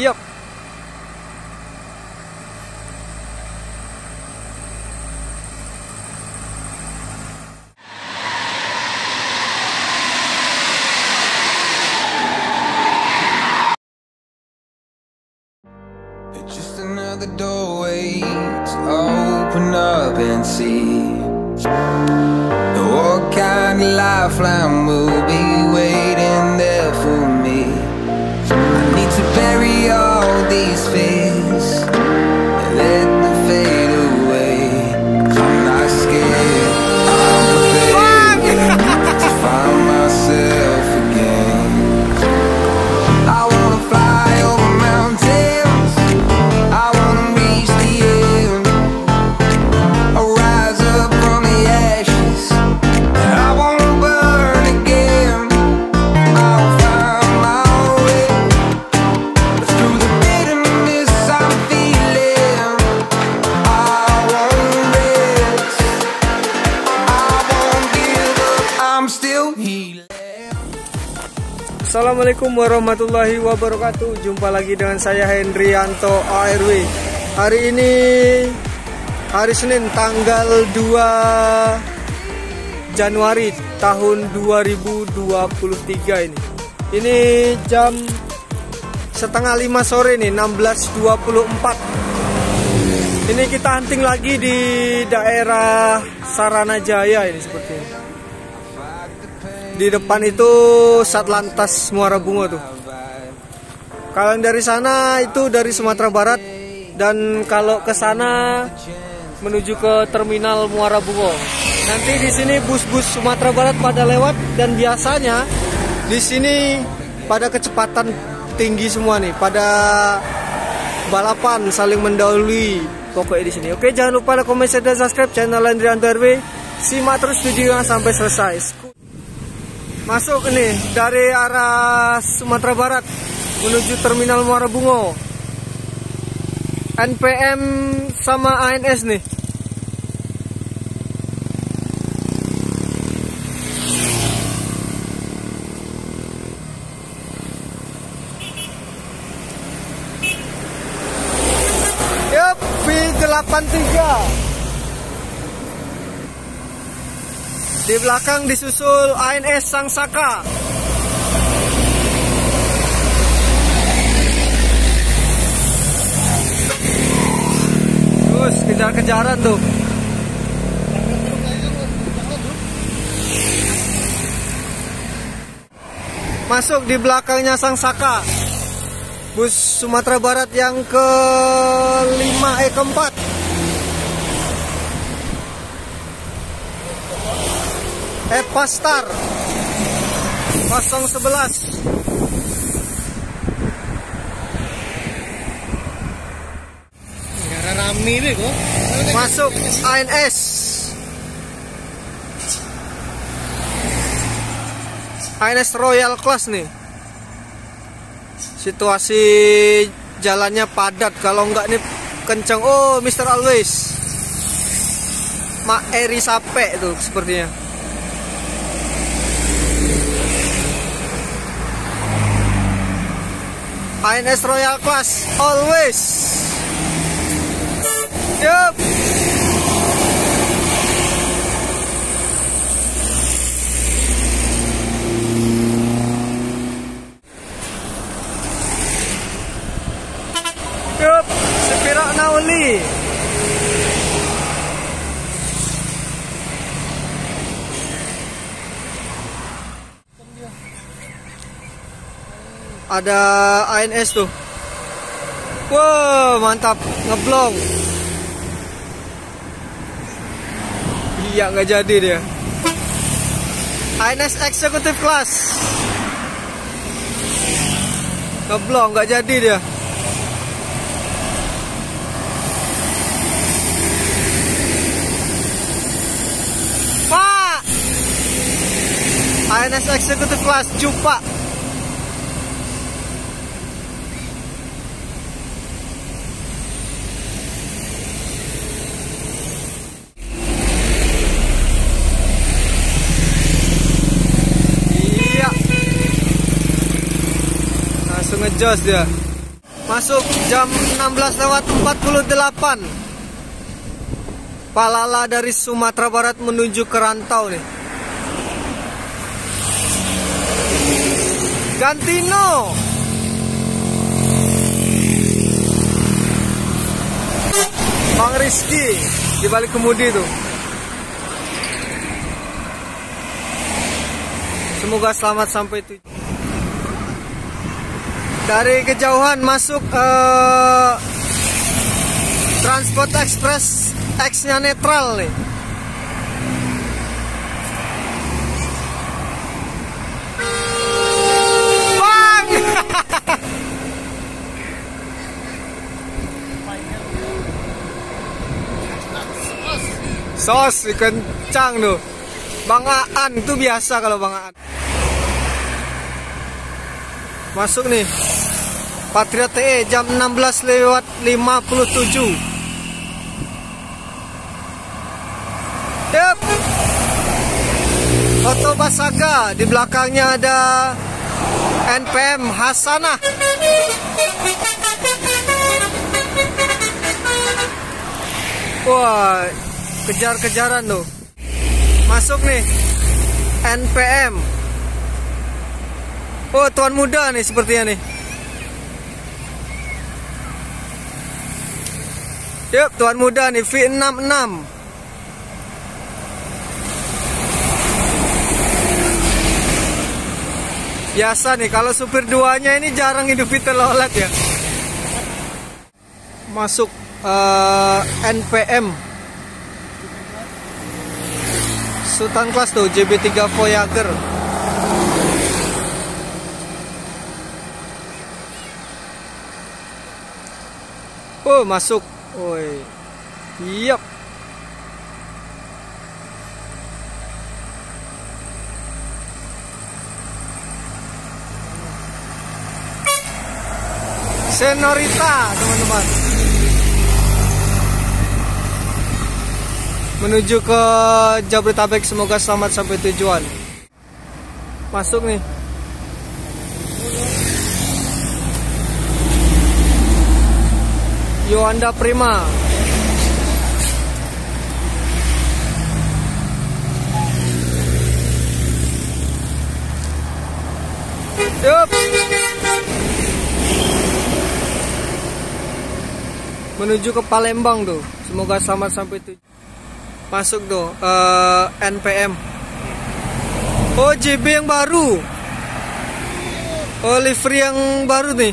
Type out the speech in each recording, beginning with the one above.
Siap. Just another doorway to open up and see what kind of lifeline will be waiting there for me. I need to bury all these fears and let them fade away. I'm not scared, I'm prepared to find myself again. I wanna fly over mountains, I wanna reach the end. I'll rise up from the ashes, I wanna burn again. I'll find my way through the bitterness I'm feeling. I won't rest, I won't give up, I'm still healing. Assalamualaikum warahmatullahi wabarakatuh. Jumpa lagi dengan saya Hendrianto ARW. Hari ini hari Senin tanggal 2 Januari tahun 2023 ini. Ini jam setengah 5 sore nih, 16.24. Ini kita hunting lagi di daerah Saranajaya ini seperti ini. Di depan itu Satlantas Muara Bungo tuh. Kalau yang dari sana itu dari Sumatera Barat, dan kalau ke sana menuju ke terminal Muara Bungo. Nanti di sini bus-bus Sumatera Barat pada lewat, dan biasanya di sini pada kecepatan tinggi semua nih, pada balapan saling mendahului pokoknya di sini. Oke, jangan lupa like, comment, share, dan subscribe channel Hendrianto RW. Simak terus videonya sampai selesai. Masuk ini dari arah Sumatera Barat menuju terminal Muara Bungo. NPM sama ANS nih. Yup, B83. Di belakang disusul ANS Sangsaka. Terus kejar-kejaran tuh. Masuk di belakangnya Sangsaka. Bus Sumatera Barat yang keempat. Pastar 011. Rame nih kok. Masuk ANS. ANS Royal Class nih. Situasi jalannya padat, kalau enggak nih kenceng. Oh, Mr. Always. Mak Eri Sape tuh sepertinya. ANS Royal Class always. Yup. Yup, Sepirak Nauli. Ada ANS tuh. Wow, mantap, ngeblong. Iya, nggak jadi dia. ANS Executive Class. Ngeblong, nggak jadi dia. Pak! ANS Executive Class, Cupa. Ngejos dia. Masuk jam 16:48. Pak Lala dari Sumatera Barat menuju ke Rantau nih. Gantino. Bang Rizky di balik kemudi tuh. Semoga selamat sampai tujuan. Dari kejauhan masuk Transport Express X-nya netral nih. Bang! Sos kencang tuh. Bang Aan tuh biasa kalau Bang Aan. Masuk nih Patriot TE jam 16:57. Yep. Oto Basaga, di belakangnya ada NPM Hasanah. Wah, kejar-kejaran tuh. Masuk nih NPM. Oh, tuan muda nih sepertinya nih. Yuk, tuan muda nih V66. Biasa nih kalau supir duanya ini jarang hidupi telolet ya. Masuk NPM Sultan Class tuh JB3 Voyager. Oh, masuk. Woi. Yap. Senorita, teman-teman. Menuju ke Jabodetabek, semoga selamat sampai tujuan. Masuk nih. Yohanda Prima. Yup. Menuju ke Palembang tuh. Semoga selamat sampai tujuan. Masuk tuh NPM. Oh, JB yang baru. Oh, livery yang baru nih.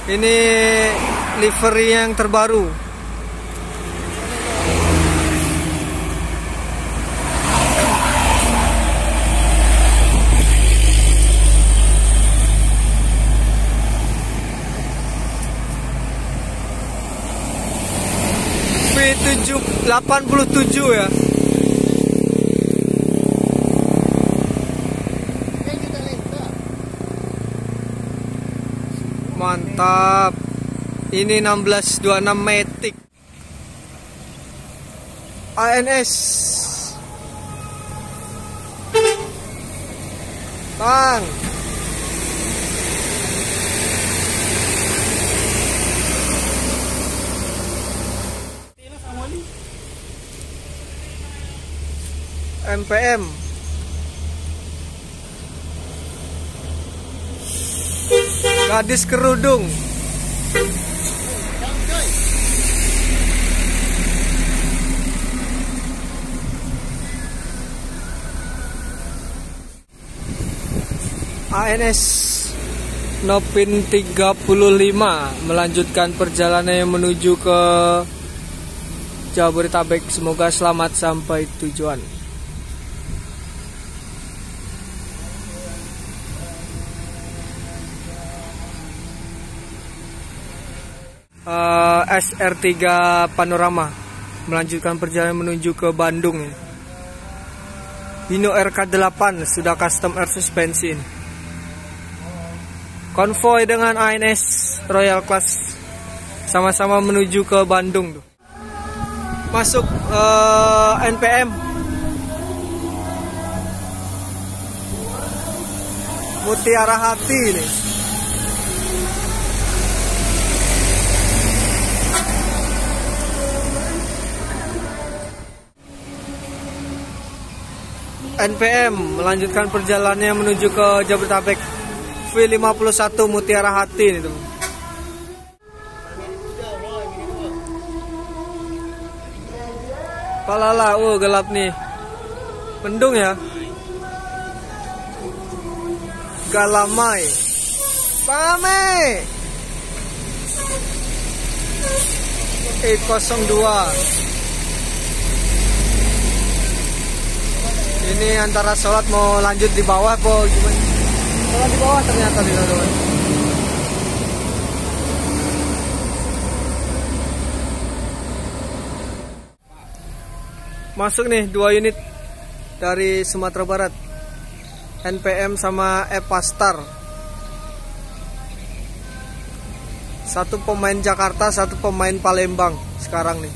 Ini livery yang terbaru. V87 ya. Mantap. Ini 1626 Matic ANS. Bang. MPM. Gadis kerudung. ANS Nopin 35 melanjutkan perjalanannya menuju ke Jabodetabek. Semoga selamat sampai tujuan. SR3 Panorama melanjutkan perjalanan menuju ke Bandung. Hino RK8 sudah custom air suspension. Konvoy dengan ANS Royal Class sama-sama menuju ke Bandung tuh. Masuk NPM. Mutiara Hati ini. NPM melanjutkan perjalanannya menuju ke Jabodetabek. V51 Mutiara Hati ini teman. Palala, gelap nih. Mendung ya. Galamai. Pame. E02. Ini antara sholat mau lanjut di bawah kok gimana? Sholat di bawah ternyata di sana. Masuk nih 2 unit dari Sumatera Barat, NPM sama Epastar. Satu pemain Jakarta, satu pemain Palembang sekarang nih.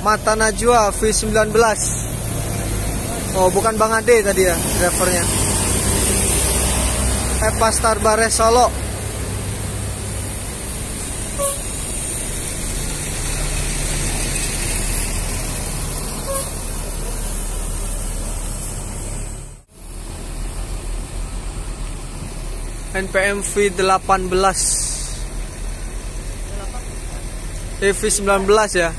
Mata Najwa V19. Oh, bukan Bang Ade tadi ya drivernya. Epastar Bares Solo. NPM V18. V19 ya.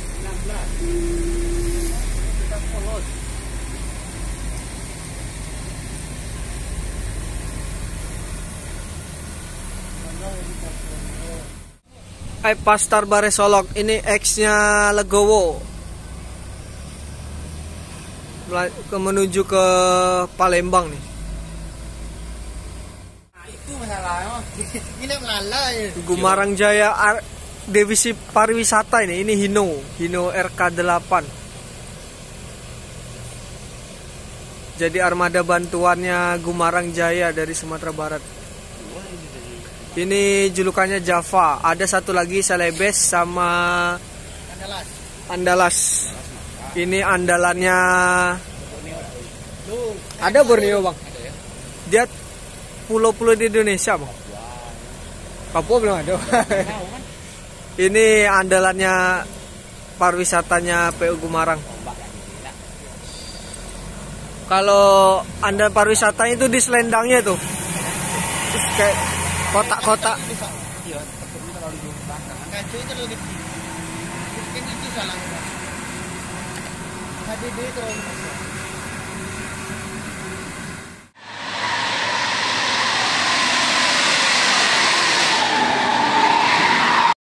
Epastar Bares Solo ini X-nya Legowo. Menuju ke Palembang nih. Itu masalahnya. Ini melalai. Gumarang Jaya divisi pariwisata ini. Ini Hino RK8. Jadi armada bantuannya Gumarang Jaya dari Sumatera Barat. Ini julukannya Java. Ada satu lagi Celebes sama Andalas. Ini andalannya. Ada Borneo bang. Dia pulau-pulau di Indonesia bang. Papua belum ada. Ini andalannya pariwisatanya PU Gumarang. Kalau anda pariwisata itu di selendangnya tuh. Terus kayak kotak-kotak. HDD terlalu besar.